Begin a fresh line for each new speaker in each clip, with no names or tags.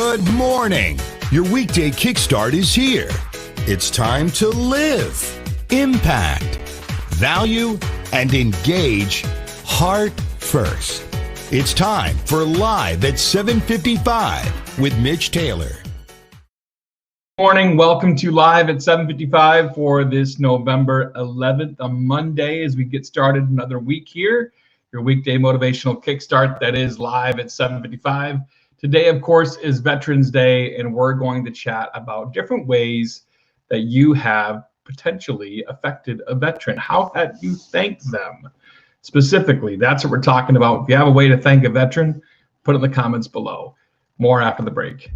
Good morning. Your weekday kickstart is here. It's time to live, impact, value, and engage heart first. It's time for Live at 7:55 with Mitch Taylor.
Morning. Welcome to Live at 7:55 for this November 11th, a Monday, as we get started another week here. Your weekday motivational kickstart that is Live at 7:55. Today, of course, is Veterans Day, and we're going to chat about different ways that you have potentially affected a veteran. How have you thanked them? Specifically, that's what we're talking about. If you have a way to thank a veteran, put it in the comments below. More after the break.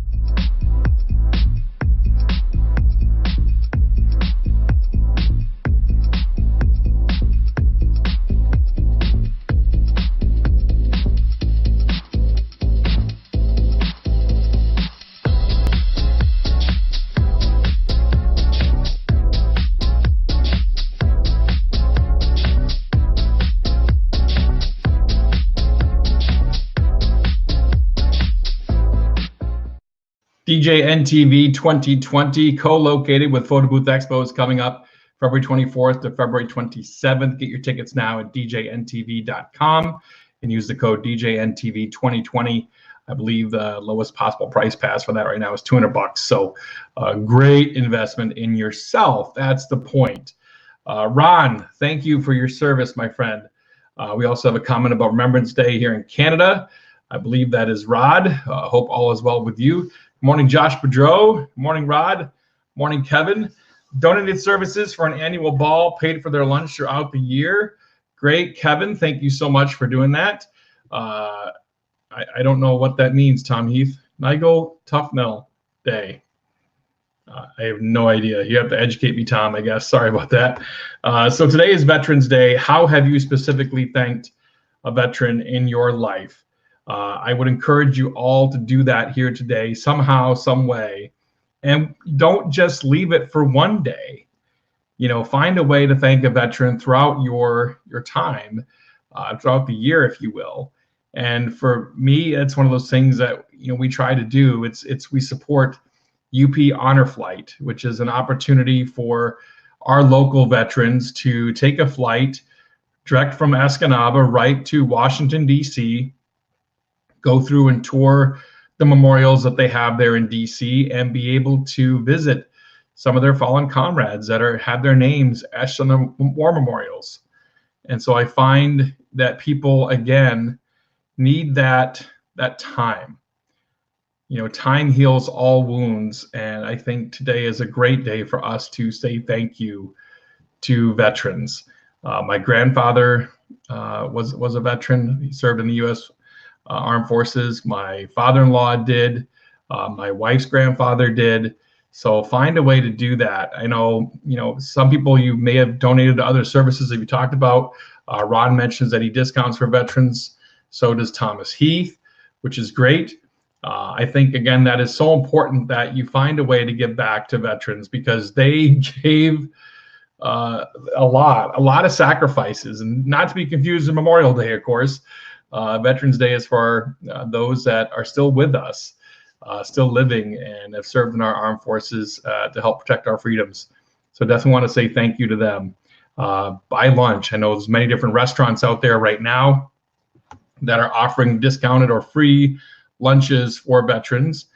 DJNTV 2020, co-located with Photo Booth Expos, coming up February 24th to February 27th. Get your tickets now at djntv.com and use the code DJNTV 2020. I believe the lowest possible price pass for that right now is $200. So a great investment in yourself. That's the point. Ron, thank you for your service, my friend. We also have a comment about Remembrance Day here in Canada. I believe that is Rod. Hope all is well with you. Morning, Josh Bedreau. Morning, Rod. Morning, Kevin. Donated services for an annual ball, paid for their lunch throughout the year. Great, Kevin. Thank you so much for doing that. I don't know what that means, Tom Heath. Nigel Tufnell Day. I have no idea. You have to educate me, Tom, I guess. Sorry about that. So today is Veterans Day. How have you specifically thanked a veteran in your life? I would encourage you all to do that here today, somehow, some way. And don't just leave it for one day. You know, find a way to thank a veteran throughout your time, throughout the year, if you will. And for me, it's one of those things that, you know, we try to do. We support UP Honor Flight, which is an opportunity for our local veterans to take a flight direct from Escanaba right to Washington, D.C., go through and tour the memorials that they have there in DC and be able to visit some of their fallen comrades that have their names etched on the war memorials. And so I find that people, again, need that time. You know, time heals all wounds. And I think today is a great day for us to say thank you to veterans. My grandfather was a veteran. He served in the U.S. Armed Forces. My father-in-law did. My wife's grandfather did. So find a way to do that. I know, you know, some people you may have donated to other services that you talked about. Ron mentions that he discounts for veterans. So does Thomas Heath, which is great. I think, again, that is so important that you find a way to give back to veterans because they gave a lot of sacrifices, and not to be confused with Memorial Day, of course. Veterans Day is for those that are still with us, still living and have served in our armed forces to help protect our freedoms. So definitely want to say thank you to them. Buy lunch. I know there's many different restaurants out there right now that are offering discounted or free lunches for veterans.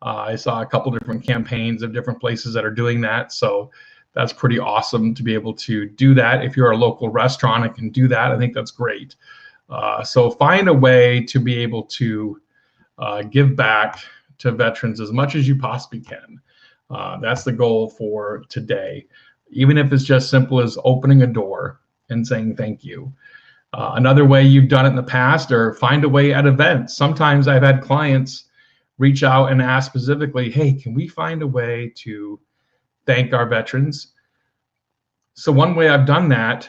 I saw a couple different campaigns of different places that are doing that. So that's pretty awesome to be able to do that. If you're a local restaurant and can do that, I think that's great. So find a way to be able to give back to veterans as much as you possibly can. That's the goal for today, even if it's just simple as opening a door and saying thank you. Another way you've done it in the past, or find a way at events. Sometimes I've had clients reach out and ask specifically, hey, can we find a way to thank our veterans? So one way I've done that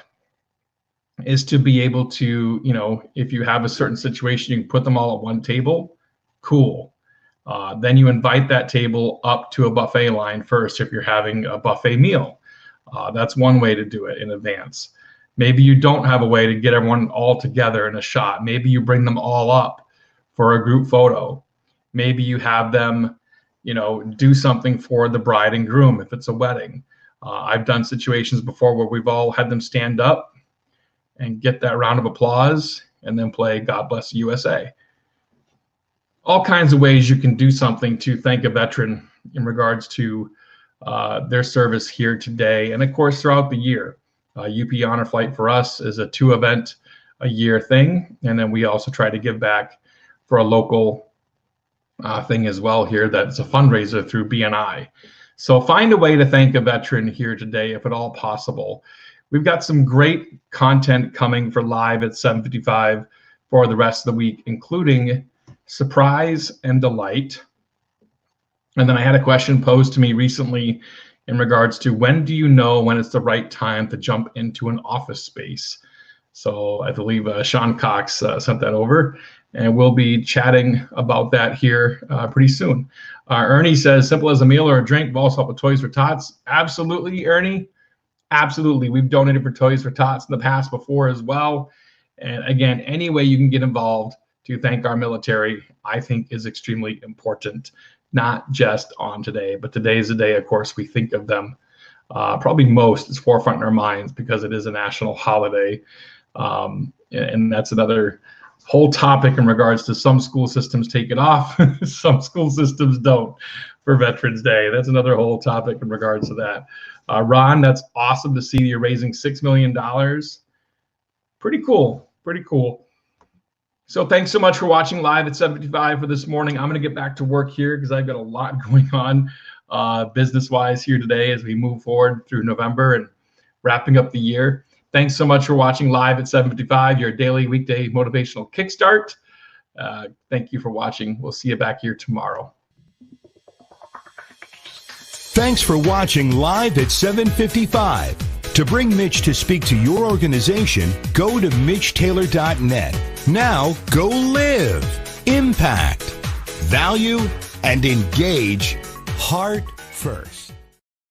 is to be able to, you know, if you have a certain situation, you can put them all at one table. Cool. Then you invite that table up to a buffet line first if you're having a buffet meal. That's one way to do it in advance. Maybe you don't have a way to get everyone all together in a shot. Maybe you bring them all up for a group photo. Maybe you have them, do something for the bride and groom if it's a wedding. I've done situations before where we've all had them stand up and get that round of applause and then play God Bless the USA. All kinds of ways you can do something to thank a veteran in regards to their service here today, and of course throughout the year. UP Honor Flight for us is a 2-event a year thing, and then we also try to give back for a local thing as well here that's a fundraiser through BNI. So find a way to thank a veteran here today if at all possible. We've got some great content coming for live at 7:55 for the rest of the week, including surprise and delight. And then I had a question posed to me recently in regards to when do you know when it's the right time to jump into an office space? So I believe Sean Cox sent that over, and we'll be chatting about that here pretty soon. Ernie says, simple as a meal or a drink. We've also helped with Toys for Tots. Absolutely, Ernie. Absolutely. We've donated for Toys for Tots in the past before as well. And again, any way you can get involved to thank our military, I think is extremely important, not just on today, but today is the day, of course, we think of them probably most. It's forefront in our minds because it is a national holiday. And that's another whole topic in regards to some school systems take it off, some school systems don't for Veterans Day. That's another whole topic in regards to that. Ron, that's awesome to see you're raising $6 million. Pretty cool, pretty cool. So thanks so much for watching live at 7:55 for this morning. I'm going to get back to work here because I've got a lot going on business-wise here today as we move forward through November and wrapping up the year. Thanks so much for watching live at 7:55, your daily weekday motivational kickstart. Thank you for watching. We'll see you back here tomorrow.
Thanks for watching live at 7:55. To bring Mitch to speak to your organization, go to MitchTaylor.net. Now go live, impact, value, and engage heart first.